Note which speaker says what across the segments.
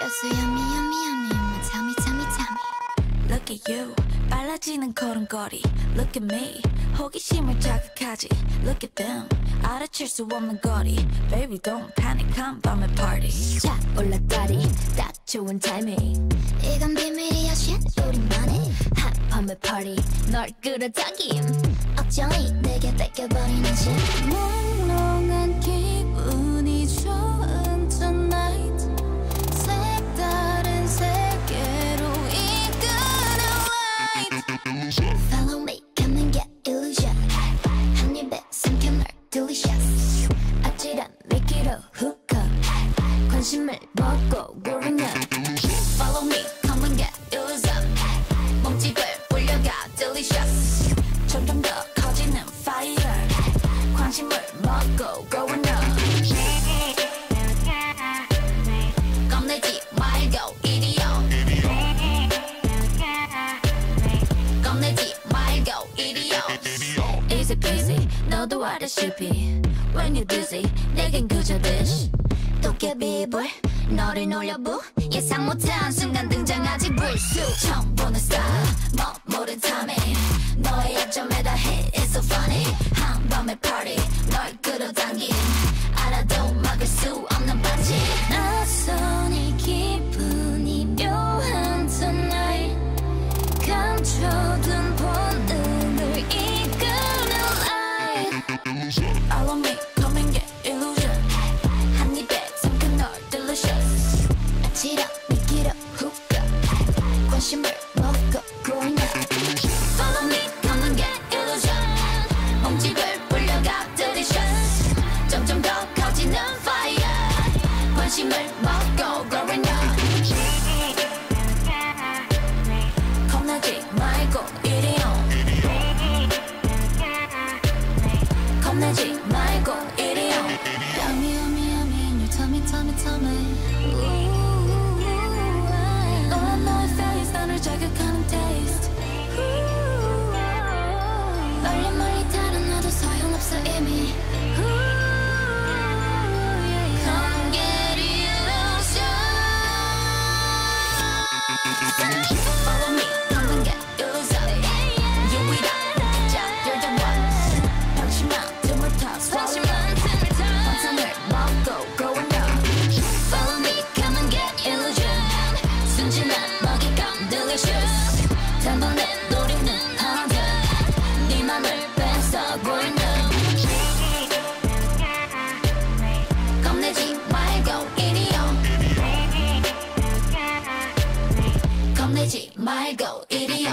Speaker 1: so yummy, yummy, yummy. My tummy, tummy, tummy. Look at you, 빨라지는 걸음걸이. Look at me, 호기심을 자극하지. Look at them, 알아챌 수 없는 거리. Baby, don't panic, 한 밤의 party.
Speaker 2: 자, 올라다리, 딱 좋은 타이밍.
Speaker 1: 이건 비밀이야, shit, 우리만의
Speaker 2: 한 밤의 party, 널 끌어당김.
Speaker 1: 어쩌니 내게 뺏겨버리는 심. 몽롱한 기분이 좋은 tonight. 색다른 세계로 이끄는 light. Follow me, come and get illusion. 한 입에 삼켜 널 delicious. 아찔한 미끼로 hook up. 관심을 먹고 growing up. Follow me, come and get illusion. 몸집을 불려가 delicious. 점점 더 커지는 fire. 관심을 먹고 growing up. 겁내지 말고 이리 오. 겁내지 말고 이리 오. Easy peasy 너도 알다시피 When you're dizzy 내겐 그저 dish. 도깨비불 너를 놀려부 예상 못한 순간 등장하지 불쑥 처음 보는 style 모른 탐에 너의 약점에다 hit It's so funny 한밤의 party 널 끌어당긴 알아도 막을 수 없는 반지 낯선 이 기분이 묘한 tonight 감춰둔 본능을 이끄는 light Follow me come and get illusion 한 입에 삼켜 널 delicious 아찔한 미끼로 hook up 관심을 먹고 growing up Follow me come and get illusion 몸집을 불려가 delicious 점점 더 커지는 fire 관심을 먹고 growing up 겁내지 말고 이리 오 겁내지 말고 이리 오 Yummy yummy yummy in your tummy tummy tummy 너와 너의 face 너를 자극하는 taste 멀리 멀리 다른 나도 소용없어 이미 Come get illusion Follow me, come and get illusion You with that, you're the one 방심한 틈을 타 swallow 환상을 먹고 growing up Follow me, come and get illusion 순진한 먹잇감 delicious 단번에 노리는 하드 네 맘을 뺏어 growing up 겁내지 말고 이리 오 겁내지 말고 이리 오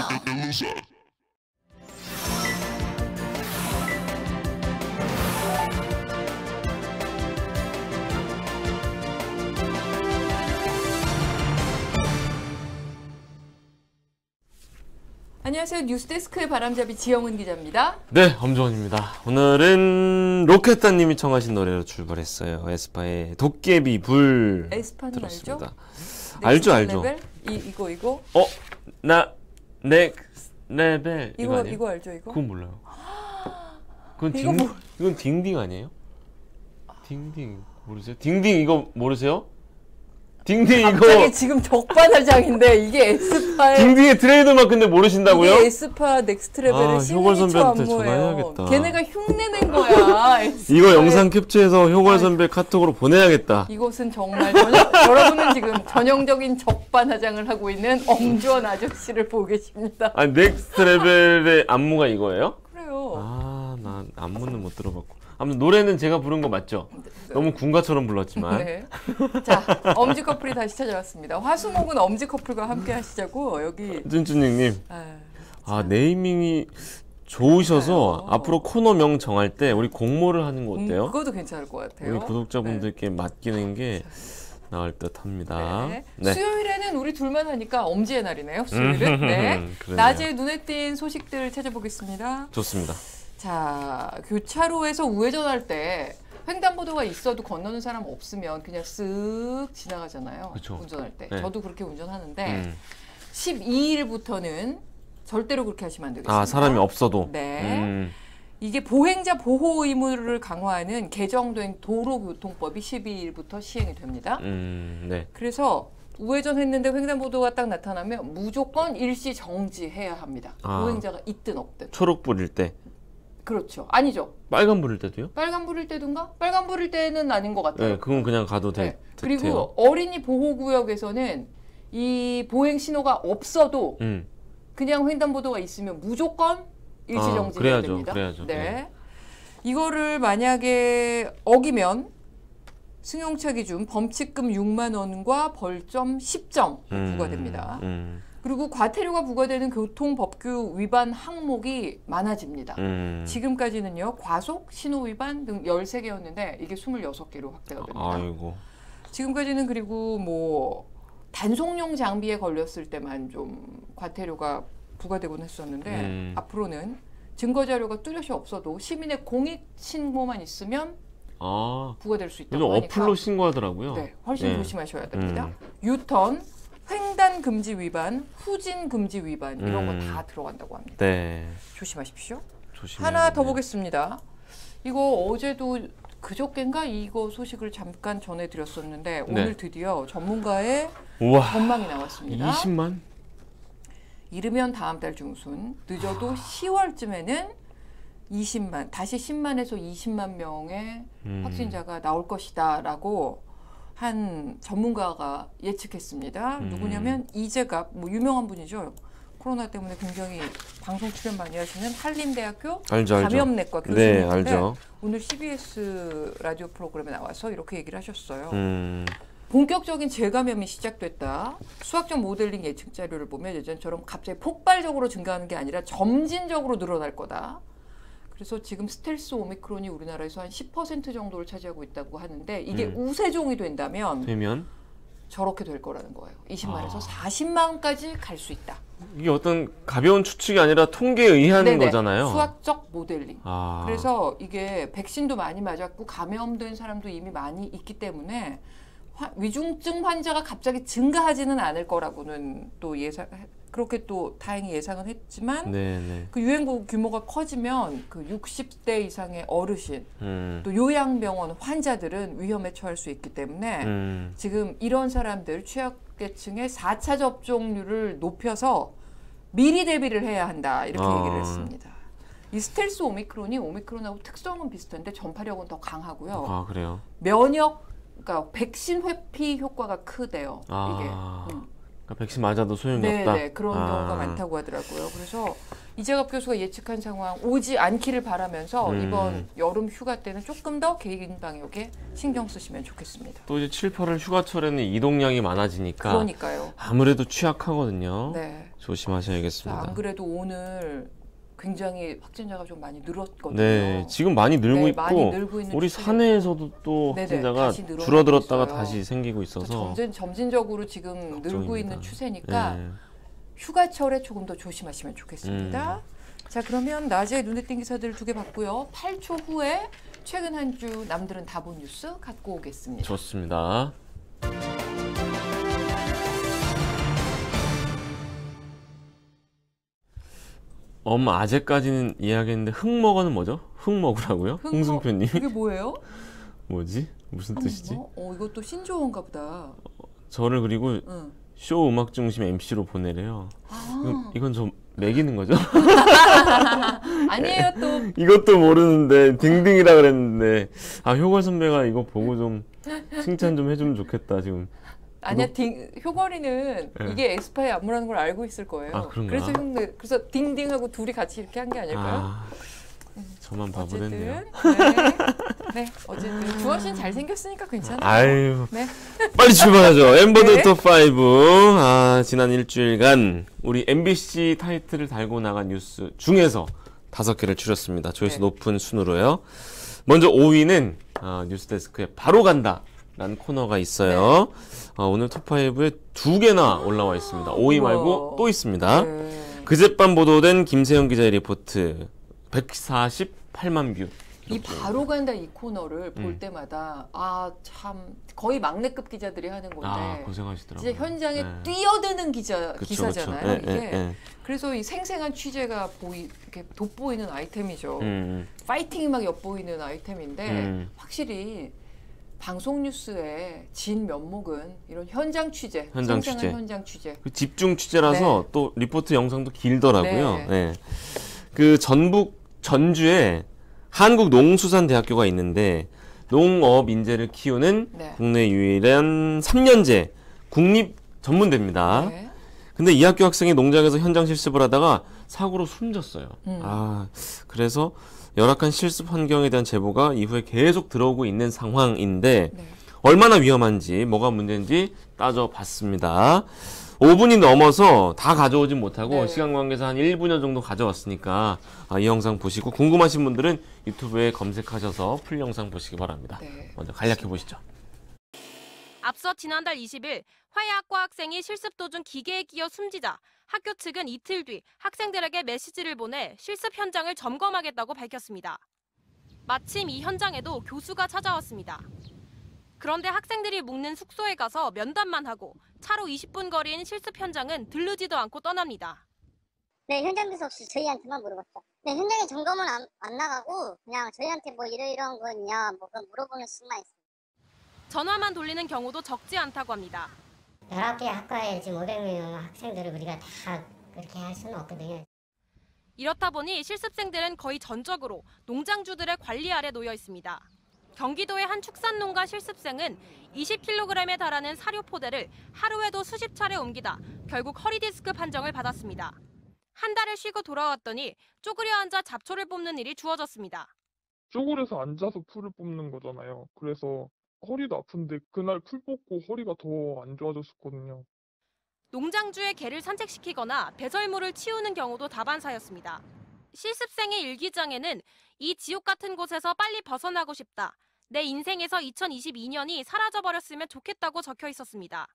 Speaker 3: 안녕하세요. 뉴스데스크의 바람잡이 지영은 기자입니다.
Speaker 4: 네, 엄정원입니다. 오늘은 로켓단님이 청하신 노래로 출발했어요. 에스파의 도깨비 불
Speaker 3: 에스파는
Speaker 4: 들었습니다.
Speaker 3: 알죠?
Speaker 4: 알죠.
Speaker 3: 레벨? 이거?
Speaker 4: 나 넥스트 레벨 이거 아니에요?
Speaker 3: 이거 알죠? 이거?
Speaker 4: 그건 몰라요. 그건
Speaker 3: 이거
Speaker 4: 이건 딩딩 아니에요? 딩딩 모르세요? 딩딩 이거 모르세요? 딩딩
Speaker 3: 갑자기
Speaker 4: 이거
Speaker 3: 지금 적반하장인데 이게 에스파의
Speaker 4: 딩딩의 트레이드 마크인데 모르신다고요?
Speaker 3: 이게 에스파 넥스트 레벨의
Speaker 4: 효걸
Speaker 3: 시그니처
Speaker 4: 선배한테
Speaker 3: 안무예요.
Speaker 4: 전화해야겠다.
Speaker 3: 걔네가 흉내낸 거야. 에스파의.
Speaker 4: 이거 영상 캡처해서 효걸 선배 카톡으로 보내야겠다.
Speaker 3: 이곳은 정말 여러분은 지금 전형적인 적반하장을 하고 있는 엄주원 아저씨를 보고 계십니다.
Speaker 4: 아니 넥스트 레벨의 안무가 이거예요?
Speaker 3: 그래요.
Speaker 4: 난 안무는 못 들어봤고. 아무튼 노래는 제가 부른 거 맞죠? 너무 군가처럼 불렀지만.
Speaker 3: 네. 자, 엄지 커플이 다시 찾아왔습니다. 화수목은 엄지 커플과 함께 하시자고 여기.
Speaker 4: 쭌쭌닉님. 네이밍이 좋으셔서 앞으로 코너명 정할 때 우리 공모를 하는 거 어때요?
Speaker 3: 그것도 괜찮을 것 같아요.
Speaker 4: 우리 구독자분들께 맡기는 게 나을 듯 합니다.
Speaker 3: 네.
Speaker 4: 네.
Speaker 3: 수요일에는 우리 둘만 하니까 엄지의 날이네요. 수요일은. 네. 낮에 눈에 띈 소식들 찾아보겠습니다.
Speaker 4: 좋습니다.
Speaker 3: 자, 교차로에서 우회전할 때 횡단보도가 있어도 건너는 사람 없으면 그냥 쓱 지나가잖아요.
Speaker 4: 그쵸.
Speaker 3: 운전할 때.
Speaker 4: 네.
Speaker 3: 저도 그렇게 운전하는데 12일부터는 절대로 그렇게 하시면 안 되겠습니다.
Speaker 4: 아, 사람이 없어도?
Speaker 3: 네. 이게 보행자 보호 의무를 강화하는 개정된 도로교통법이 12일부터 시행이 됩니다.
Speaker 4: 네.
Speaker 3: 그래서 우회전 했는데 횡단보도가 딱 나타나면 무조건 일시 정지해야 합니다. 보행자가 있든 없든.
Speaker 4: 초록불일 때.
Speaker 3: 그렇죠. 아니죠.
Speaker 4: 빨간불일 때도요?
Speaker 3: 빨간불일 때든가? 빨간불일 때는 아닌 것 같아요.
Speaker 4: 네, 그건 그냥 가도 돼.
Speaker 3: 그리고 어린이 보호구역에서는 이 보행 신호가 없어도 그냥 횡단보도가 있으면 무조건 일시 정지해야 됩니다.
Speaker 4: 그래야죠.
Speaker 3: 네. 이거를 만약에 어기면 승용차 기준 범칙금 6만 원과 벌점 10점 부과됩니다. 그리고 과태료가 부과되는 교통법규 위반 항목이 많아집니다. 지금까지는요. 과속, 신호 위반 등 13개였는데 이게 26개로 확대가 됩니다.
Speaker 4: 아이고.
Speaker 3: 지금까지는 그리고 뭐 단속용 장비에 걸렸을 때만 좀 과태료가 부과되곤 했었는데 앞으로는 증거자료가 뚜렷이 없어도 시민의 공익신고만 있으면 부과될 수 있다고 하니까
Speaker 4: 어플로 신고하더라고요.
Speaker 3: 네, 훨씬 조심하셔야 됩니다. 유턴, 횡단 금지 위반, 후진 금지 위반 이런 거 다 들어간다고 합니다.
Speaker 4: 네.
Speaker 3: 조심하십시오.
Speaker 4: 조심해야겠네요.
Speaker 3: 하나 더 보겠습니다. 이거 어제도 그저께인가 이거 소식을 잠깐 전해드렸었는데 오늘 드디어 전문가의 전망이 나왔습니다.
Speaker 4: 20만?
Speaker 3: 이르면 다음 달 중순, 늦어도 10월쯤에는 20만, 다시 10만에서 20만 명의 확진자가 나올 것이다라고 한 전문가가 예측했습니다. 누구냐면 이재갑, 뭐 유명한 분이죠. 코로나 때문에 굉장히 방송 출연 많이 하시는 한림대학교 감염내과 교수님인데
Speaker 4: 알죠.
Speaker 3: 오늘 CBS 라디오 프로그램에 나와서 이렇게 얘기를 하셨어요. 본격적인 재감염이 시작됐다. 수학적 모델링 예측 자료를 보면 예전처럼 갑자기 폭발적으로 증가하는 게 아니라 점진적으로 늘어날 거다. 그래서 지금 스텔스 오미크론이 우리나라에서 한 10% 정도를 차지하고 있다고 하는데 이게 우세종이 된다면 저렇게 될 거라는 거예요. 20만에서 40만까지 갈 수 있다.
Speaker 4: 이게 어떤 가벼운 추측이 아니라 통계에 의한 거잖아요.
Speaker 3: 수학적 모델링. 그래서 이게 백신도 많이 맞았고 감염된 사람도 이미 많이 있기 때문에 위중증 환자가 갑자기 증가하지는 않을 거라고는 또 그렇게 또 다행히 예상은 했지만 그 유행 규모가 커지면 그 60대 이상의 어르신 또 요양병원 환자들은 위험에 처할 수 있기 때문에 지금 이런 사람들 취약계층의 4차 접종률을 높여서 미리 대비를 해야 한다 이렇게 얘기를 했습니다. 이 스텔스 오미크론이 오미크론하고 특성은 비슷한데 전파력은 더 강하고요.
Speaker 4: 그래요?
Speaker 3: 그러니까 백신 회피 효과가 크대요. 이게.
Speaker 4: 그러니까 백신 맞아도 소용이 없다.
Speaker 3: 네, 그런 경우가 많다고 하더라고요. 그래서 이재갑 교수가 예측한 상황 오지 않기를 바라면서 이번 여름 휴가 때는 조금 더 개인 방역에 신경 쓰시면 좋겠습니다.
Speaker 4: 또 이제 7, 8월 휴가철에는 이동량이 많아지니까
Speaker 3: 그러니까요.
Speaker 4: 아무래도 취약하거든요.
Speaker 3: 네.
Speaker 4: 조심하셔야겠습니다.
Speaker 3: 안 그래도 오늘 굉장히 확진자가 좀 많이 늘었거든요.
Speaker 4: 네, 지금 많이 늘고 있고
Speaker 3: 많이 늘고 있는
Speaker 4: 우리 산해에서도 또 확진자가 줄어들었다가 다시 생기고 있어서
Speaker 3: 점진적으로 지금 늘고 있는 추세니까 휴가철에 조금 더 조심하시면 좋겠습니다. 자, 그러면 낮에 눈에 띈 기사들 2개 봤고요. 8초 후에 최근 한 주 남들은 다 본 뉴스 갖고 오겠습니다.
Speaker 4: 좋습니다. 아재까지는 이해하겠는데 흑먹어는 뭐죠? 흑먹으라고요? 홍승표님.
Speaker 3: 이게 뭐예요?
Speaker 4: 뭐지? 무슨 뜻이지?
Speaker 3: 이것도 신조어인가 보다.
Speaker 4: 저를 그리고 쇼 음악 중심 MC로 보내래요. 이건 좀 매기는 거죠?
Speaker 3: 아니에요 또.
Speaker 4: 이것도 모르는데 딩딩이라 그랬는데 효걸 선배가 이거 보고 좀 칭찬 좀 해주면 좋겠다 지금.
Speaker 3: 아니야, 효걸이는 이게 에스파의 안무라는 걸 알고 있을 거예요.
Speaker 4: 그런가?
Speaker 3: 그래서 딩딩하고 둘이 같이 이렇게 한 게 아닐까요?
Speaker 4: 저만 바보랬네요.
Speaker 3: 네, 어쨌든 주원 씨는 잘생겼으니까 괜찮아요.
Speaker 4: 아유, 빨리 출발하죠. 엠버드 톱5. 지난 일주일간 우리 MBC 타이틀을 달고 나간 뉴스 중에서 5개를 추렸습니다. 조회수 높은 순으로요. 먼저 5위는 뉴스데스크에 바로 간다 라는 코너가 있어요. 오늘 톱5에 2개나 올라와 있습니다. 5위 말고 또 있습니다. 그젯밤 보도된 김세영 기자의 리포트 148만 뷰.
Speaker 3: 이 바로 간다 이 코너를 볼 때마다 참 거의 막내급 기자들이 하는 건데
Speaker 4: 고생하시더라고요.
Speaker 3: 진짜 현장에 뛰어드는 기사잖아요. 이게. 그래서 이 생생한 취재가 이렇게 돋보이는 아이템이죠. 파이팅이 막 엿보이는 아이템인데 확실히 방송 뉴스의 진 면목은 이런 현장 취재,
Speaker 4: 현장
Speaker 3: 생생한
Speaker 4: 취재.
Speaker 3: 현장 취재.
Speaker 4: 그 집중 취재라서
Speaker 3: 네.
Speaker 4: 또 리포트 영상도 길더라고요.
Speaker 3: 네.
Speaker 4: 네. 그 전주에 한국농수산대학교가 있는데 농업 인재를 키우는
Speaker 3: 네.
Speaker 4: 국내 유일한 3년제 국립 전문대입니다.
Speaker 3: 네.
Speaker 4: 근데 이 학교 학생이 농장에서 현장 실습을 하다가 사고로 숨졌어요. 그래서 열악한 실습 환경에 대한 제보가 이후에 계속 들어오고 있는 상황인데
Speaker 3: 네.
Speaker 4: 얼마나 위험한지 뭐가 문제인지 따져봤습니다. 5분이 넘어서 다 가져오진 못하고
Speaker 3: 네.
Speaker 4: 시간 관계상 한 1분여 정도 가져왔으니까 이 영상 보시고 궁금하신 분들은 유튜브에 검색하셔서 풀 영상 보시기 바랍니다.
Speaker 3: 네.
Speaker 4: 먼저 간략해 보시죠.
Speaker 5: 앞서 지난달 20일 화해학과 학생이 실습 도중 기계에 끼어 숨지자 학교 측은 이틀 뒤 학생들에게 메시지를 보내 실습 현장을 점검하겠다고 밝혔습니다. 마침 이 현장에도 교수가 찾아왔습니다. 그런데 학생들이 묵는 숙소에 가서 면담만 하고 차로 20분 거리인 실습 현장은 들르지도 않고 떠납니다.
Speaker 6: 네, 현장 교수 없이 저희한테만 물어봤죠. 네, 현장에 점검은 안 나가고 그냥 저희한테 뭐 이런 거 있냐 뭐 그런 물어보는 식만 했어요.
Speaker 5: 전화만 돌리는 경우도 적지 않다고 합니다.
Speaker 7: 11개 학과에 지금 500명 학생들을 우리가 다 그렇게 할 수는 없거든요.
Speaker 5: 이렇다 보니 실습생들은 거의 전적으로 농장주들의 관리 아래 놓여 있습니다. 경기도의 한 축산농가 실습생은 20kg에 달하는 사료 포대를 하루에도 수십 차례 옮기다 결국 허리 디스크 판정을 받았습니다. 한 달을 쉬고 돌아왔더니 쪼그려 앉아 잡초를 뽑는 일이 주어졌습니다.
Speaker 8: 쪼그려서 앉아서 풀을 뽑는 거잖아요. 그래서 허리도 아픈데 그날 풀 뽑고 허리가 더 안 좋아졌었거든요.
Speaker 5: 농장주의 개를 산책시키거나 배설물을 치우는 경우도 다반사였습니다. 실습생의 일기장에는 이 지옥 같은 곳에서 빨리 벗어나고 싶다. 내 인생에서 2022년이 사라져버렸으면 좋겠다고 적혀 있었습니다.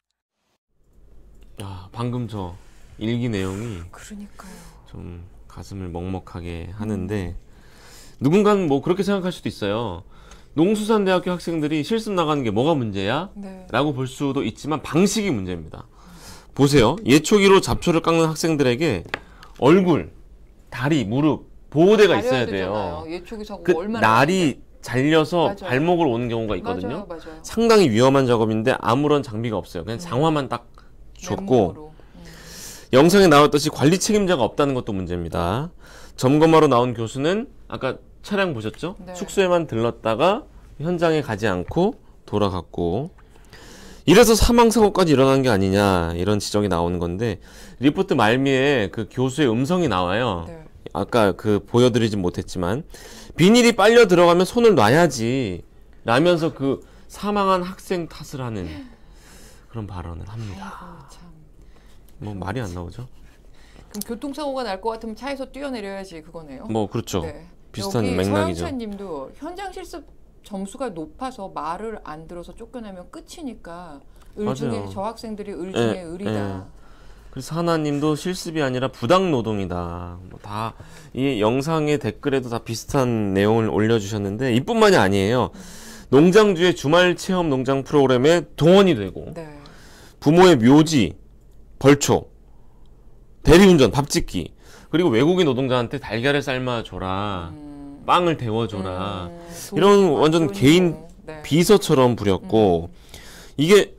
Speaker 4: 방금 저 일기 내용이
Speaker 3: 그러니까요.
Speaker 4: 좀 가슴을 먹먹하게 하는데 누군가는 뭐 그렇게 생각할 수도 있어요. 농수산대학교 학생들이 실습 나가는 게 뭐가 문제야?
Speaker 3: 네.
Speaker 4: 라고 볼 수도 있지만 방식이 문제입니다. 보세요. 예초기로 잡초를 깎는 학생들에게 얼굴, 다리, 무릎, 보호대가 있어야 돼요.
Speaker 3: 예초기 사고가
Speaker 4: 그
Speaker 3: 얼마나
Speaker 4: 날이 잘려서
Speaker 3: 맞아요.
Speaker 4: 발목을 오는 경우가 있거든요.
Speaker 3: 맞아요.
Speaker 4: 상당히 위험한 작업인데 아무런 장비가 없어요. 그냥 장화만 딱 줬고
Speaker 3: 맨몸으로.
Speaker 4: 영상에 나왔듯이 관리 책임자가 없다는 것도 문제입니다. 점검하러 나온 교수는 아까 차량 보셨죠?
Speaker 3: 네.
Speaker 4: 숙소에만 들렀다가 현장에 가지 않고 돌아갔고 이래서 사망사고까지 일어난 게 아니냐 이런 지적이 나오는 건데 리포트 말미에 그 교수의 음성이 나와요.
Speaker 3: 네.
Speaker 4: 아까 그 보여드리진 못했지만 비닐이 빨려 들어가면 손을 놔야지 라면서 그 사망한 학생 탓을 하는 그런 발언을 합니다.
Speaker 3: 아이고, 참.
Speaker 4: 뭐 말이 안 나오죠?
Speaker 3: 그럼 교통사고가 날 것 같으면 차에서 뛰어내려야지 그거네요.
Speaker 4: 뭐 그렇죠.
Speaker 3: 네.
Speaker 4: 비슷한
Speaker 3: 여기
Speaker 4: 맥락이죠.
Speaker 3: 서영찬님도 현장 실습 점수가 높아서 말을 안 들어서 쫓겨나면 끝이니까 을 중에
Speaker 4: 맞아요.
Speaker 3: 저 학생들이 을 중에
Speaker 4: 예,
Speaker 3: 을이다.
Speaker 4: 예. 그래서 하나님도 실습이 아니라 부당 노동이다. 뭐 다 이 영상의 댓글에도 다 비슷한 내용을 올려주셨는데 이뿐만이 아니에요. 농장주의 주말 체험 농장 프로그램에 동원이 되고
Speaker 3: 네.
Speaker 4: 부모의 묘지, 벌초, 대리운전, 밥 짓기 그리고 외국인 노동자한테 달걀을 삶아줘라, 빵을 데워줘라 이런 완전 개인
Speaker 3: 네.
Speaker 4: 비서처럼 부렸고 이게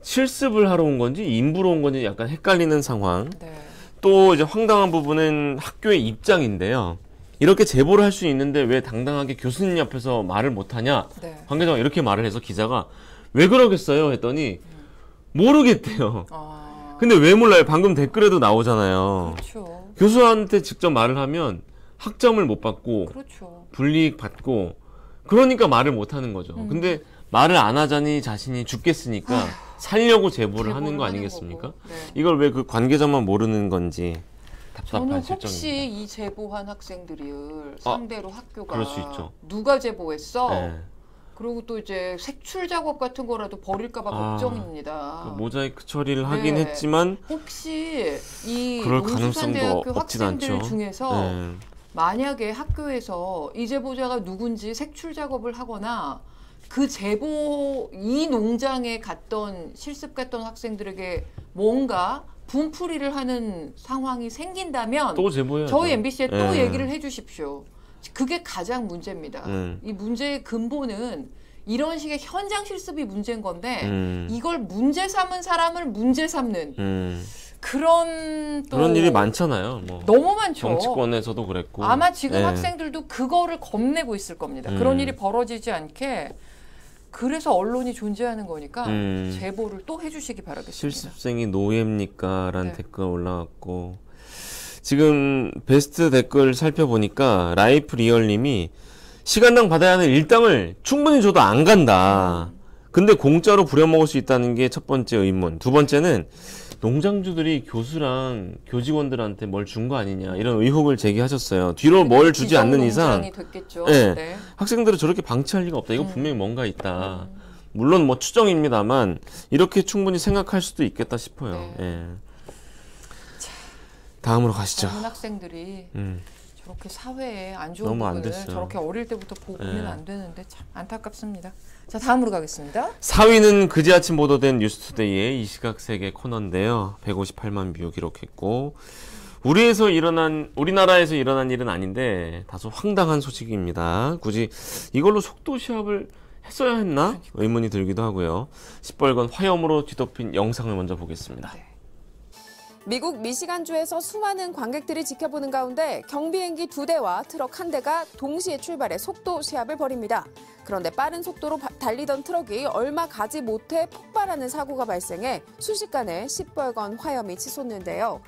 Speaker 4: 실습을 하러 온 건지 임부로 온 건지 약간 헷갈리는 상황.
Speaker 3: 네.
Speaker 4: 또 이제 황당한 부분은 학교의 입장인데요. 이렇게 제보를 할 수 있는데 왜 당당하게 교수님 옆에서 말을 못하냐?
Speaker 3: 네.
Speaker 4: 관계자가 이렇게 말을 해서 기자가 왜 그러겠어요? 했더니 모르겠대요.
Speaker 3: 아,
Speaker 4: 근데 왜 몰라요? 방금 댓글에도 나오잖아요.
Speaker 3: 그렇죠.
Speaker 4: 교수한테 직접 말을 하면 학점을 못 받고
Speaker 3: 그렇죠.
Speaker 4: 불이익 받고 그러니까 말을 못 하는 거죠. 근데 말을 안 하자니 자신이 죽겠으니까 살려고 제보를 하는 거 아니겠습니까?
Speaker 3: 거고. 네.
Speaker 4: 이걸 왜 그 관계자만 모르는 건지
Speaker 3: 저는
Speaker 4: 답답한
Speaker 3: 혹시
Speaker 4: 실정입니다.
Speaker 3: 이 제보한 학생들을 상대로 학교가
Speaker 4: 그럴 수 있죠.
Speaker 3: 누가 제보했어?
Speaker 4: 네.
Speaker 3: 그리고 또 이제 색출 작업 같은 거라도 벌일까봐 걱정입니다.
Speaker 4: 그 모자이크 처리를 하긴
Speaker 3: 네.
Speaker 4: 했지만
Speaker 3: 혹시 이
Speaker 4: 그럴
Speaker 3: 농수산대학교
Speaker 4: 가능성도 없진
Speaker 3: 학생들
Speaker 4: 않죠.
Speaker 3: 중에서
Speaker 4: 네.
Speaker 3: 만약에 학교에서 이 제보자가 누군지 색출 작업을 하거나 그 제보 이 농장에 갔던 실습 갔던 학생들에게 뭔가 분풀이를 하는 상황이 생긴다면
Speaker 4: 또 제보해야죠.
Speaker 3: 저희 MBC에 또
Speaker 4: 네.
Speaker 3: 얘기를 해주십시오. 그게 가장 문제입니다. 이 문제의 근본은 이런 식의 현장 실습이 문제인 건데 이걸 문제 삼은 사람을 문제 삼는 그런 또
Speaker 4: 그런 일이 많잖아요. 뭐
Speaker 3: 너무 많죠.
Speaker 4: 정치권에서도 그랬고
Speaker 3: 아마 지금
Speaker 4: 예.
Speaker 3: 학생들도 그거를 겁내고 있을 겁니다. 그런 일이 벌어지지 않게 그래서 언론이 존재하는 거니까 제보를 또 해주시기 바라겠습니다.
Speaker 4: 실습생이 노예입니까? 라는
Speaker 3: 네.
Speaker 4: 댓글 올라왔고 지금 베스트 댓글 살펴보니까 라이프 리얼님이 시간당 받아야 하는 일당을 충분히 줘도 안 간다. 근데 공짜로 부려먹을 수 있다는 게 첫 번째 의문. 두 번째는 농장주들이 교수랑 교직원들한테 뭘 준 거 아니냐 이런 의혹을 제기하셨어요. 뒤로 뭘 주지 않는 이상
Speaker 3: 네.
Speaker 4: 네. 학생들을 저렇게 방치할 리가 없다. 이거 분명히 뭔가 있다. 물론 뭐 추정입니다만 이렇게 충분히 생각할 수도 있겠다 싶어요.
Speaker 3: 네.
Speaker 4: 예. 다음으로 가시죠.
Speaker 3: 젊은 학생들이 저렇게 사회에 안 좋은
Speaker 4: 너무 안
Speaker 3: 부분을
Speaker 4: 됐어요.
Speaker 3: 저렇게 어릴 때부터 보면
Speaker 4: 네.
Speaker 3: 안 되는데 참 안타깝습니다. 자, 다음으로 가겠습니다.
Speaker 4: 4위는 그제 아침 보도된 뉴스투데이의 이 시각 세계 코너인데요. 158만 뷰 기록했고 우리나라에서 일어난 일은 아닌데 다소 황당한 소식입니다. 굳이 이걸로 속도 시합을 했어야 했나? 의문이 들기도 하고요. 시뻘건 화염으로 뒤덮인 영상을 먼저 보겠습니다.
Speaker 3: 네.
Speaker 9: 미국 미시간주에서 수많은 관객들이 지켜보는 가운데 경비행기 2대와 트럭 1대가 동시에 출발해 속도 시합을 벌입니다. 그런데 빠른 속도로 달리던 트럭이 얼마 가지 못해 폭발하는 사고가 발생해 순식간에 시뻘건 화염이 치솟는데요.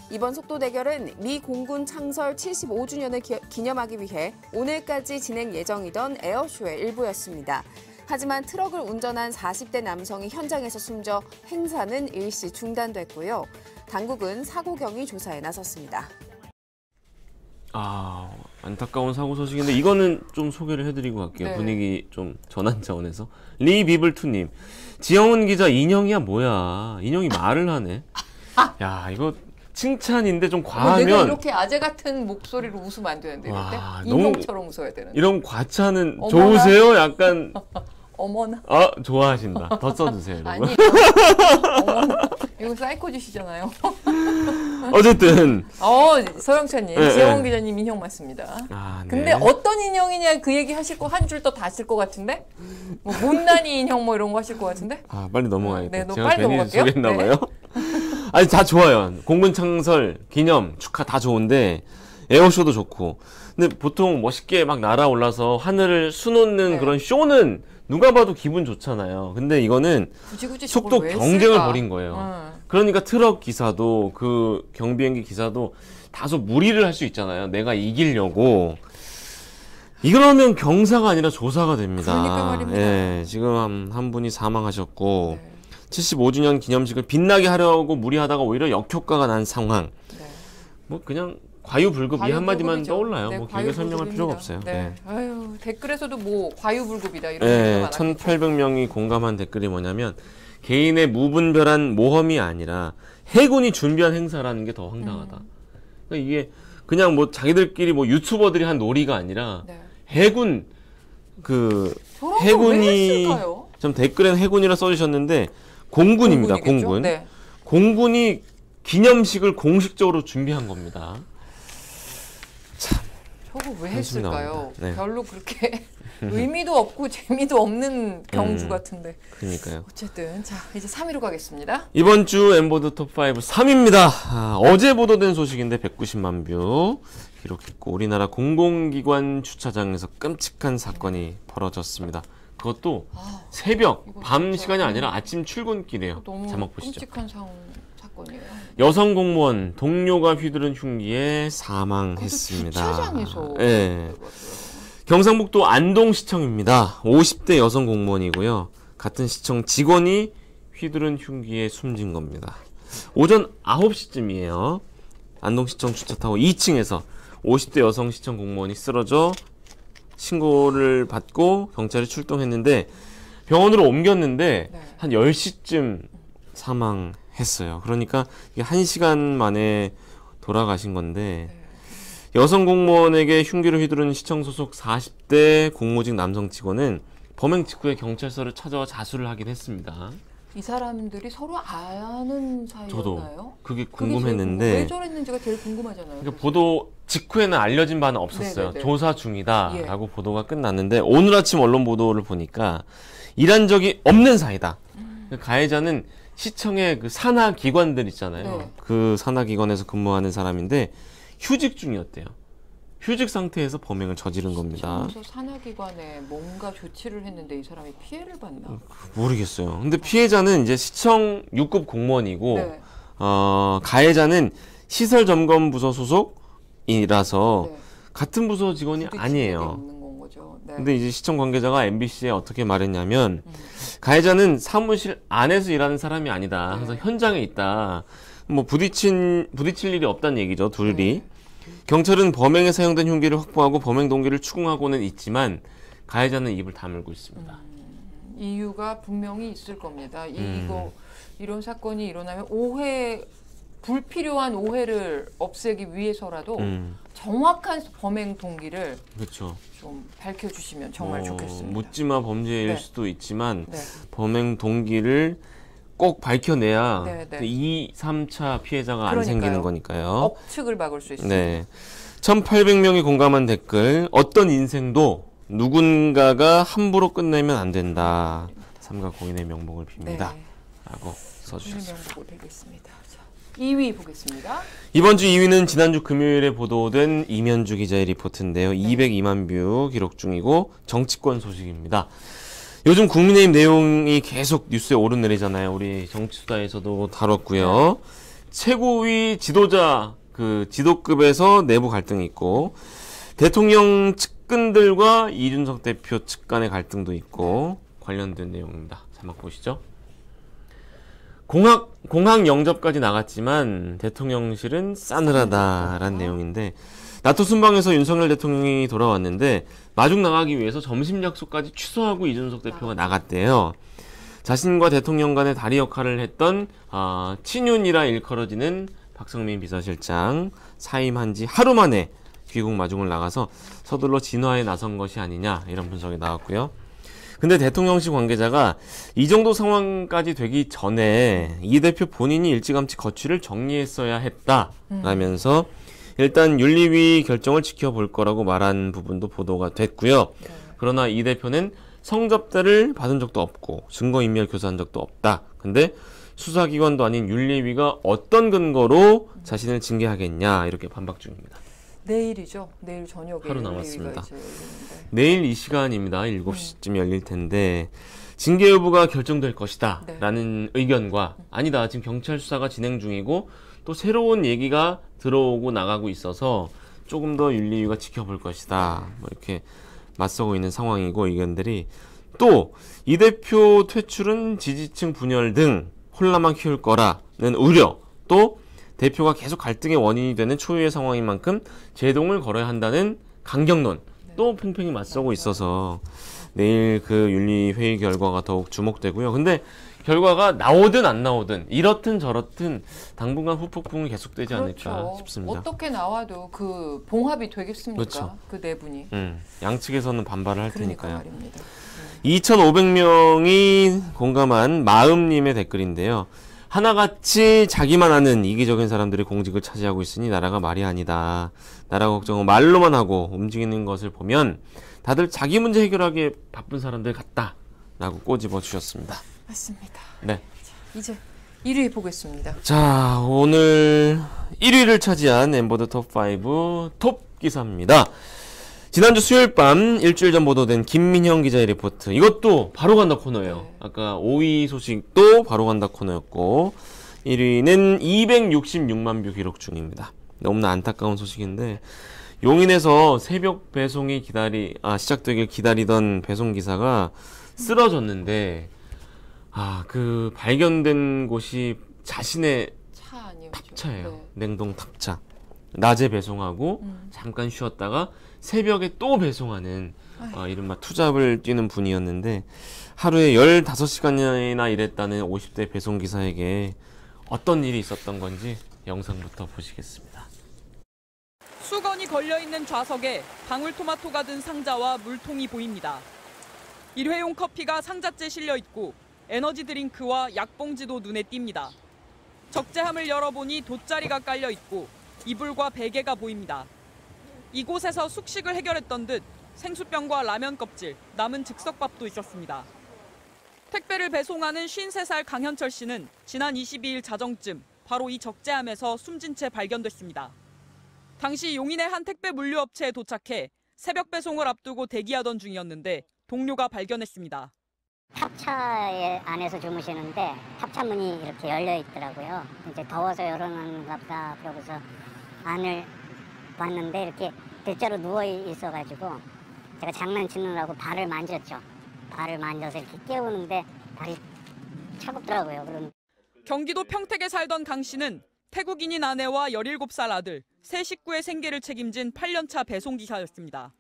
Speaker 9: 이번 속도 대결은 미 공군 창설 75주년을 기념하기 위해 오늘까지 진행 예정이던 에어쇼의 일부였습니다. 하지만 트럭을 운전한 40대 남성이 현장에서 숨져 행사는 일시 중단됐고요. 당국은 사고 경위 조사에 나섰습니다.
Speaker 4: 안타까운 사고 소식인데 이거는 좀 소개를 해드리고 갈게요.
Speaker 3: 네.
Speaker 4: 분위기 좀 전환 차원에서. 리비블투님, 지영훈 기자 인형이야 뭐야? 인형이 말을 하네. 야, 이거 칭찬인데 좀 과하면
Speaker 3: 내가 이렇게 아재 같은 목소리로 웃으면 안 되는데 이럴 때 인형처럼 웃어야 되는데.
Speaker 4: 이런 과찬은
Speaker 3: 어머나.
Speaker 4: 좋으세요? 약간
Speaker 3: 어머나.
Speaker 4: 좋아하신다. 더 써주세요. 이런 거.
Speaker 3: 아니요. 어머나. 이거 사이코짓이잖아요.
Speaker 4: 어쨌든
Speaker 3: 서영찬님,
Speaker 4: 네,
Speaker 3: 지영훈
Speaker 4: 네.
Speaker 3: 기자님 인형 맞습니다.
Speaker 4: 네.
Speaker 3: 근데 어떤 인형이냐 그 얘기 하실 거 한 줄 더 다 하실 것 같은데? 뭐 못난이 인형 뭐 이런 거 하실 것 같은데?
Speaker 4: 빨리 넘어가야겠다.
Speaker 3: 네,
Speaker 4: 제가
Speaker 3: 빨리
Speaker 4: 괜히
Speaker 3: 넘어갈게요.
Speaker 4: 소개했나 봐요. 아니 다 좋아요. 공군 창설 기념 축하 다 좋은데 에어쇼도 좋고. 근데 보통 멋있게 막 날아올라서 하늘을 수놓는 그런 쇼는 누가 봐도 기분 좋잖아요. 근데 이거는
Speaker 3: 굳이
Speaker 4: 속도
Speaker 3: 왜
Speaker 4: 경쟁을
Speaker 3: 쓸까?
Speaker 4: 벌인 거예요. 그러니까 트럭 기사도 그 경비행기 기사도 다소 무리를 할 수 있잖아요. 내가 이기려고. 이러면 경사가 아니라 조사가 됩니다.
Speaker 3: 그러니까 말입니다.
Speaker 4: 예, 지금 한 분이 사망하셨고 75주년 기념식을 빛나게 하려고 무리하다가 오히려 역효과가 난 상황. 뭐 그냥 과유불급 이 한마디만 떠올라요. 뭐 길게 설명할 필요가 없어요.
Speaker 3: 네. 아유, 댓글에서도 뭐 과유불급이다 이런
Speaker 4: 네,
Speaker 3: 얘기가 많았겠죠.
Speaker 4: 1800명이 공감한 댓글이 뭐냐면 개인의 무분별한 모험이 아니라 해군이 준비한 행사라는 게 더 황당하다. 그러니까 이게 그냥 뭐 자기들끼리 뭐 유튜버들이 한 놀이가 아니라 해군 해군이 좀 댓글에는 해군이라 써주셨는데 공군입니다. 공군.
Speaker 3: 네.
Speaker 4: 공군이 기념식을 공식적으로 준비한 겁니다.
Speaker 3: 저거 왜 했을까요?
Speaker 4: 네.
Speaker 3: 별로 그렇게 의미도 없고 재미도 없는 경주 같은데.
Speaker 4: 그러니까요.
Speaker 3: 어쨌든 자 이제 3위로 가겠습니다.
Speaker 4: 이번 주 엠버드 톱5 3위입니다. 어제 보도된 소식인데 190만 뷰 기록했고 우리나라 공공기관 주차장에서 끔찍한 사건이 벌어졌습니다. 그것도 새벽, 밤 시간이 아니라 아침 출근길이에요.
Speaker 3: 너무
Speaker 4: 자막 보시죠.
Speaker 3: 끔찍한 사건이에요.
Speaker 4: 여성 공무원 동료가 휘두른 흉기에 사망했습니다.
Speaker 3: 주차장에서.
Speaker 4: 네. 경상북도 안동시청입니다. 50대 여성 공무원이고요. 같은 시청 직원이 휘두른 흉기에 숨진 겁니다. 오전 9시쯤이에요. 안동시청 주차 타워 2층에서 50대 여성 시청 공무원이 쓰러져 신고를 받고 경찰이 출동했는데 병원으로 옮겼는데 한 10시쯤 사망했어요. 그러니까 이게 1시간 만에 돌아가신 건데 여성 공무원에게 흉기를 휘두른 시청 소속 40대 공무직 남성 직원은 범행 직후에 경찰서를 찾아와 자수를 하긴 했습니다.
Speaker 3: 이 사람들이 서로 아는 사이였나요?
Speaker 4: 저도 그게 궁금했는데
Speaker 3: 왜 저랬는지가 제일 궁금하잖아요.
Speaker 4: 그러니까 보도 직후에는 알려진 바는 없었어요.
Speaker 3: 네네네.
Speaker 4: 조사 중이다라고 보도가 끝났는데 오늘 아침 언론 보도를 보니까 일한 적이 없는 사이다. 그 가해자는 시청의 그 산하 기관들 있잖아요.
Speaker 3: 네.
Speaker 4: 그 산하 기관에서 근무하는 사람인데 휴직 중이었대요. 휴직 상태에서 범행을 저지른 겁니다.
Speaker 3: 그래서 산하기관에 뭔가 조치를 했는데 이 사람이 피해를 받나?
Speaker 4: 모르겠어요. 근데 피해자는 이제 시청 6급 공무원이고
Speaker 3: 네.
Speaker 4: 가해자는 시설점검부서 소속이라서
Speaker 3: 네.
Speaker 4: 같은 부서 직원이
Speaker 3: 부딪힐 일이
Speaker 4: 아니에요.
Speaker 3: 없는 건 거죠. 네.
Speaker 4: 근데 이제 시청 관계자가 MBC에 어떻게 말했냐면 가해자는 사무실 안에서 일하는 사람이 아니다. 항상 현장에 있다. 뭐 부딪힐 일이 없다는 얘기죠. 둘이.
Speaker 3: 네.
Speaker 4: 경찰은 범행에 사용된 흉기를 확보하고 범행 동기를 추궁하고는 있지만 가해자는 입을 다물고 있습니다.
Speaker 3: 이유가 분명히 있을 겁니다.
Speaker 4: 음.
Speaker 3: 이런 사건이 일어나면 불필요한 오해를 없애기 위해서라도 정확한 범행 동기를
Speaker 4: 그렇죠.
Speaker 3: 좀 밝혀주시면 정말 좋겠습니다.
Speaker 4: 묻지마 범죄일
Speaker 3: 네.
Speaker 4: 수도 있지만
Speaker 3: 네.
Speaker 4: 범행 동기를 꼭 밝혀내야
Speaker 3: 네, 네.
Speaker 4: 2, 3차 피해자가 안
Speaker 3: 그러니까요.
Speaker 4: 생기는 거니까요.
Speaker 3: 억측을 막을 수 있습니다.
Speaker 4: 네. 1800명이 공감한 댓글. 어떤 인생도 누군가가 함부로 끝내면 안 된다. 삼가 고인의 명복을 빕니다.
Speaker 3: 네.
Speaker 4: 라고 써주셨습니다.
Speaker 3: 명복을 빌겠습니다. 자, 2위 보겠습니다.
Speaker 4: 이번 주 2위는 지난주 금요일에 보도된 이면주 기자의 리포트인데요. 202만 뷰 기록 중이고 정치권 소식입니다. 요즘 국민의힘 내용이 계속 뉴스에 오르내리잖아요. 우리 정치수다에서도 다뤘고요. 최고위 지도자 그 지도급에서 내부 갈등이 있고 대통령 측근들과 이준석 대표 측 간의 갈등도 있고 관련된 내용입니다. 자막 보시죠. 공항 영접까지 나갔지만 대통령실은 싸늘하다라는 내용인데 나토 순방에서 윤석열 대통령이 돌아왔는데 마중 나가기 위해서 점심 약속까지 취소하고 이준석 대표가 나갔대요. 자신과 대통령 간의 다리 역할을 했던 친윤이라 일컬어지는 박성민 비서실장 사임한 지 하루 만에 귀국 마중을 나가서 서둘러 진화에 나선 것이 아니냐 이런 분석이 나왔고요. 근데 대통령실 관계자가 이 정도 상황까지 되기 전에 이 대표 본인이 일찌감치 거취를 정리했어야 했다라면서 일단 윤리위 결정을 지켜볼 거라고 말한 부분도 보도가 됐고요. 그러나 이 대표는 성접대를 받은 적도 없고 증거인멸 교사한 적도 없다. 근데 수사기관도 아닌 윤리위가 어떤 근거로 자신을 징계하겠냐 이렇게 반박 중입니다.
Speaker 3: 내일이죠. 내일 저녁에
Speaker 4: 하루 남았습니다.
Speaker 3: 이제 열리는데.
Speaker 4: 내일 이 시간입니다. 7시쯤 열릴 텐데 징계 여부가 결정될 것이다 라는 의견과 아니다. 지금 경찰 수사가 진행 중이고 또 새로운 얘기가 들어오고 나가고 있어서 조금 더 윤리위가 지켜볼 것이다. 뭐 이렇게 맞서고 있는 상황이고 의견들이 또 이 대표 퇴출은 지지층 분열 등 혼란만 키울 거라는 우려 또 대표가 계속 갈등의 원인이 되는 초유의 상황인 만큼 제동을 걸어야 한다는 강경론 또 팽팽히 맞서고 있어서 내일 그 윤리회의 결과가 더욱 주목되고요. 근데 결과가 나오든 안 나오든 이렇든 저렇든 당분간 후폭풍은 계속되지 않을까 싶습니다.
Speaker 3: 어떻게 나와도 그 봉합이 되겠습니까?
Speaker 4: 그렇죠.
Speaker 3: 그 내분이.
Speaker 4: 양측에서는 반발을 할
Speaker 3: 그러니까
Speaker 4: 테니까요.
Speaker 3: 말입니다.
Speaker 4: 2,500명이 공감한 마음님의 댓글인데요. 하나같이 자기만 아는 이기적인 사람들이 공직을 차지하고 있으니 나라가 말이 아니다. 나라 걱정은 말로만 하고 움직이는 것을 보면 다들 자기 문제 해결하기에 바쁜 사람들 같다. 라고 꼬집어 주셨습니다.
Speaker 3: 맞습니다.
Speaker 4: 네.
Speaker 3: 자, 이제 1위 보겠습니다.
Speaker 4: 자, 오늘 1위를 차지한 엠버드 톱5 톱 기사입니다. 지난주 수요일 밤 일주일 전 보도된 김민형 기자의 리포트. 이것도 바로 간다 코너예요. 아까 5위 소식도 바로 간다 코너였고 1위는 266만 뷰 기록 중입니다. 너무나 안타까운 소식인데 용인에서 새벽 배송이 시작되길 기다리던 배송 기사가 쓰러졌는데 그 발견된 곳이 자신의 탑차예요. 네. 냉동 탑차. 낮에 배송하고 잠깐 쉬었다가 새벽에 또 배송하는 이른바 투잡을 뛰는 분이었는데 하루에 15시간이나 일했다는 50대 배송기사에게 어떤 일이 있었던 건지 영상부터 보시겠습니다.
Speaker 10: 수건이 걸려있는 좌석에 방울토마토가 든 상자와 물통이 보입니다. 일회용 커피가 상자째 실려 있고 에너지 드링크와 약봉지도 눈에 띕니다. 적재함을 열어보니 돗자리가 깔려 있고 이불과 베개가 보입니다. 이곳에서 숙식을 해결했던 듯 생수병과 라면 껍질, 남은 즉석밥도 있었습니다. 택배를 배송하는 53살 강현철 씨는 지난 22일 자정쯤 바로 이 적재함에서 숨진 채 발견됐습니다. 당시 용인의 한 택배 물류업체에 도착해 새벽 배송을 앞두고 대기하던 중이었는데 동료가 발견했습니다.
Speaker 7: 탑차 안에서 주무시는데 탑차 문이 이렇게 열려 있더라고요. 이제 더워서 열어놓는가 보다 그러고서 안을 봤는데 이렇게 대자로 누워 있어가지고 제가 장난치느라고 발을 만졌죠. 발을 만져서 이렇게 깨우는데 발이 차갑더라고요. 그럼
Speaker 10: 경기도 평택에 살던 강 씨는 태국인인 아내와 17살 아들, 세 식구의 생계를 책임진 8년차 배송기사였습니다.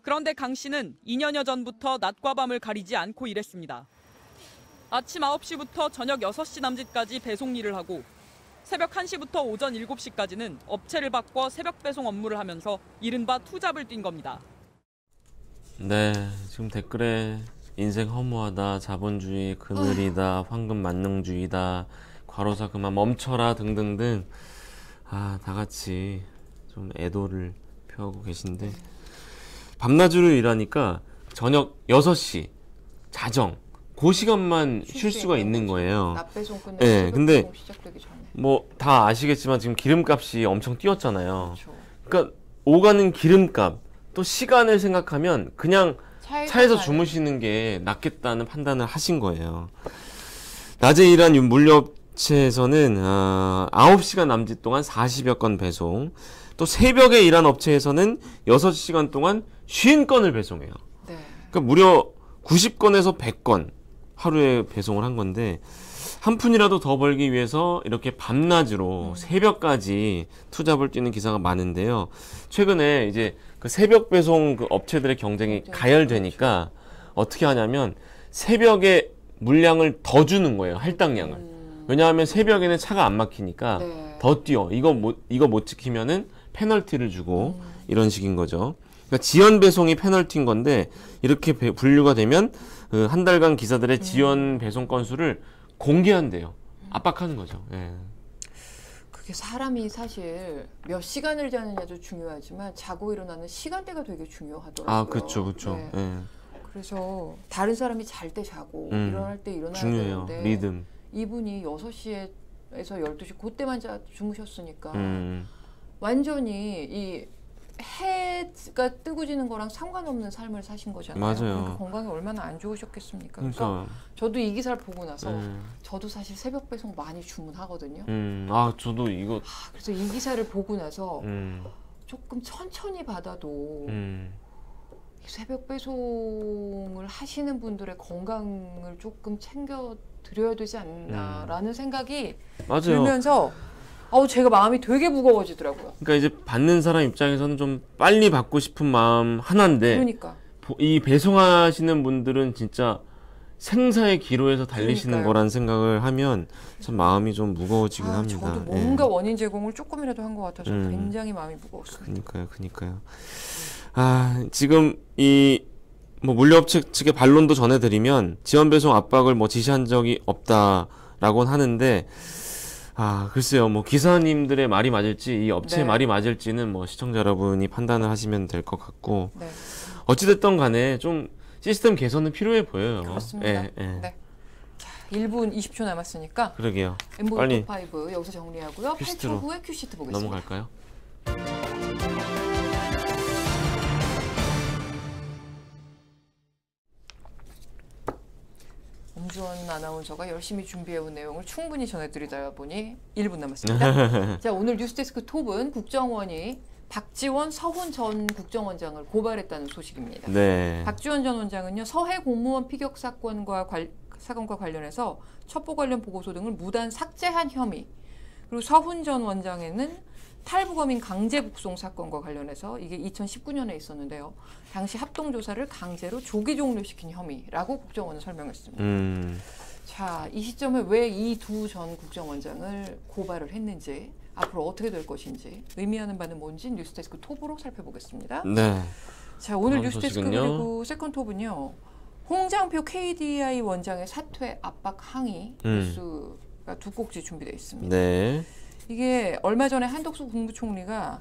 Speaker 10: 그런데 강 씨는 2년여 전부터 낮과 밤을 가리지 않고 일했습니다. 아침 9시부터 저녁 6시 남짓까지 배송 일을 하고 새벽 1시부터 오전 7시까지는 업체를 바꿔 새벽 배송 업무를 하면서 이른바 투잡을 뛴 겁니다.
Speaker 4: 네, 지금 댓글에 인생 허무하다, 자본주의 그늘이다, 황금 만능주의다, 과로사 그만 멈춰라 등등등 다 같이 좀 애도를 표하고 계신데 밤낮으로 일하니까 저녁 6시 자정 그 시간만 쉴 수가 있는 거예요.
Speaker 3: 낮 배송 끝내고
Speaker 4: 네, 근데
Speaker 3: 배송 시작되기 전에.
Speaker 4: 뭐 다 아시겠지만 지금 기름값이 엄청 뛰었잖아요.
Speaker 3: 그렇죠.
Speaker 4: 그러니까 오가는 기름값 또 시간을 생각하면 그냥 차에서 주무시는 게 낫겠다는 판단을 하신 거예요. 낮에 일한 물류업체에서는 9시간 남짓 동안 40여 건 배송, 또 새벽에 일한 업체에서는 6시간 동안 50건을 배송해요.
Speaker 3: 네.
Speaker 4: 그러니까 무려 90건에서 100건 하루에 배송을 한 건데 한 푼이라도 더 벌기 위해서 이렇게 밤낮으로 새벽까지 투잡을 뛰는 기사가 많은데요. 최근에 이제 그 새벽 배송 그 업체들의 경쟁이 가열되니까 어떻게 하냐면 새벽에 물량을 더 주는 거예요. 할당량을. 왜냐하면 새벽에는 차가 안 막히니까 더 뛰어. 이거 못 지키면은 페널티를 주고 이런 식인 거죠. 그러니까 지연 배송이 페널티인 건데 이렇게 분류가 되면 한 달간 기사들의 지연 배송 건수를 공개한대요. 압박하는 거죠. 예.
Speaker 3: 그게 사람이 사실 몇 시간을 자느냐도 중요하지만 자고 일어나는 시간대가 되게 중요하더라고요.
Speaker 4: 그렇죠, 그렇죠.
Speaker 3: 네.
Speaker 4: 예.
Speaker 3: 그래서 다른 사람이 잘 때 자고 일어날 때 일어나야
Speaker 4: 중요해요.
Speaker 3: 되는데
Speaker 4: 리듬.
Speaker 3: 이분이 6시에서 12시 그때만 주무셨으니까 완전히 이 해가 뜨고 지는 거랑 상관없는 삶을 사신 거잖아요.
Speaker 4: 맞아요.
Speaker 3: 그러니까 건강이 얼마나 안 좋으셨겠습니까? 그래서 저도 이 기사를 보고 나서 저도 사실 새벽 배송 많이 주문하거든요.
Speaker 4: 저도 이거
Speaker 3: 그래서 이 기사를 보고 나서 조금 천천히 받아도 새벽 배송을 하시는 분들의 건강을 조금 챙겨 드려야 되지 않나라는 생각이
Speaker 4: 맞아요.
Speaker 3: 들면서 제가 마음이 되게 무거워지더라고요.
Speaker 4: 그러니까 이제 받는 사람 입장에서는 좀 빨리 받고 싶은 마음 하나인데
Speaker 3: 그러니까.
Speaker 4: 이 배송하시는 분들은 진짜 생사의 기로에서 달리시는 거란 생각을 하면 참 마음이 좀 무거워지긴 합니다.
Speaker 3: 저도 뭔가 원인 제공을 조금이라도 한 것 같아서 굉장히 마음이 무거웠습니다.
Speaker 4: 그러니까요. 지금 이 물류업체 측의 반론도 전해드리면 지연 배송 압박을 지시한 적이 없다라고는 하는데 글쎄요. 기사님들의 말이 맞을지 이 업체의 말이 맞을지는 시청자 여러분이 판단을 하시면 될 것 같고 어찌됐든 간에 좀 시스템 개선은 필요해 보여요.
Speaker 3: 그렇습니다. 네. 자, 1분 20초 남았으니까
Speaker 4: 그러게요.
Speaker 3: 엠보드 톱5 여기서 정리하고요. 8초 후에 큐시트 보겠습니다.
Speaker 4: 넘어갈까요?
Speaker 3: 엄주원 아나운서가 열심히 준비해온 내용을 충분히 전해드리다 보니 1분 남았습니다. 자, 오늘 뉴스데스크 톱은 국정원이 박지원, 서훈 전 국정원장을 고발했다는 소식입니다.
Speaker 4: 네.
Speaker 3: 박지원 전 원장은요, 서해 공무원 피격 사건과 관련해서 첩보 관련 보고서 등을 무단 삭제한 혐의, 그리고 서훈 전 원장에는 탈북어민 강제 북송 사건과 관련해서 이게 2019년에 있었는데요. 당시 합동조사를 강제로 조기 종료시킨 혐의라고 국정원은 설명했습니다. 자, 이 시점에 왜 이 두 전 국정원장을 고발을 했는지, 앞으로 어떻게 될 것인지, 의미하는 바는 뭔지 뉴스데스크 톱으로 살펴보겠습니다.
Speaker 4: 네.
Speaker 3: 자, 오늘 뉴스데스크 그리고 세컨톱은요. 홍장표 KDI 원장의 사퇴 압박 항의 뉴스가 두 꼭지 준비되어 있습니다.
Speaker 4: 네.
Speaker 3: 이게 얼마 전에 한덕수 국무총리가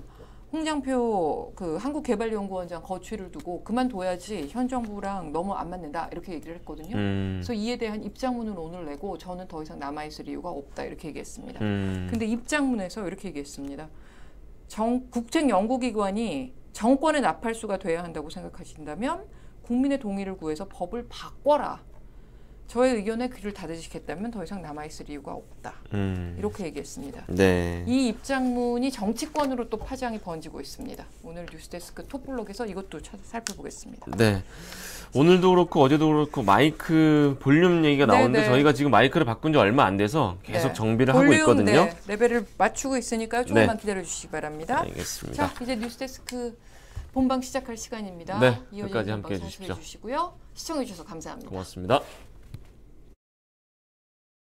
Speaker 3: 홍장표 그 한국개발연구원장 거취를 두고 그만둬야지 현 정부랑 너무 안 맞는다 이렇게 얘기를 했거든요. 그래서 이에 대한 입장문을 오늘 내고 저는 더 이상 남아있을 이유가 없다 이렇게 얘기했습니다. 근데 입장문에서 이렇게 얘기했습니다. 국책연구기관이 정권의 나팔수가 돼야 한다고 생각하신다면 국민의 동의를 구해서 법을 바꿔라. 저의 의견에 귀를 닫으시겠다면 더 이상 남아있을 이유가 없다. 이렇게 얘기했습니다.
Speaker 4: 네.
Speaker 3: 이 입장문이 정치권으로 또 파장이 번지고 있습니다. 오늘 뉴스데스크 톱블록에서 이것도 살펴보겠습니다.
Speaker 4: 네. 오늘도 그렇고 어제도 그렇고 마이크 볼륨 얘기가 나오는데 저희가 지금 마이크를 바꾼 지 얼마 안 돼서 계속 정비를 하고 있거든요.
Speaker 3: 네, 레벨을 맞추고 있으니까요. 조금만 기다려주시기 바랍니다.
Speaker 4: 알겠습니다.
Speaker 3: 자, 이제 뉴스데스크 본방 시작할 시간입니다.
Speaker 4: 네,
Speaker 3: 이어지는
Speaker 4: 끝까지 함께해
Speaker 3: 본방
Speaker 4: 주십시오.
Speaker 3: 주시고요. 시청해 주셔서 감사합니다.
Speaker 4: 고맙습니다.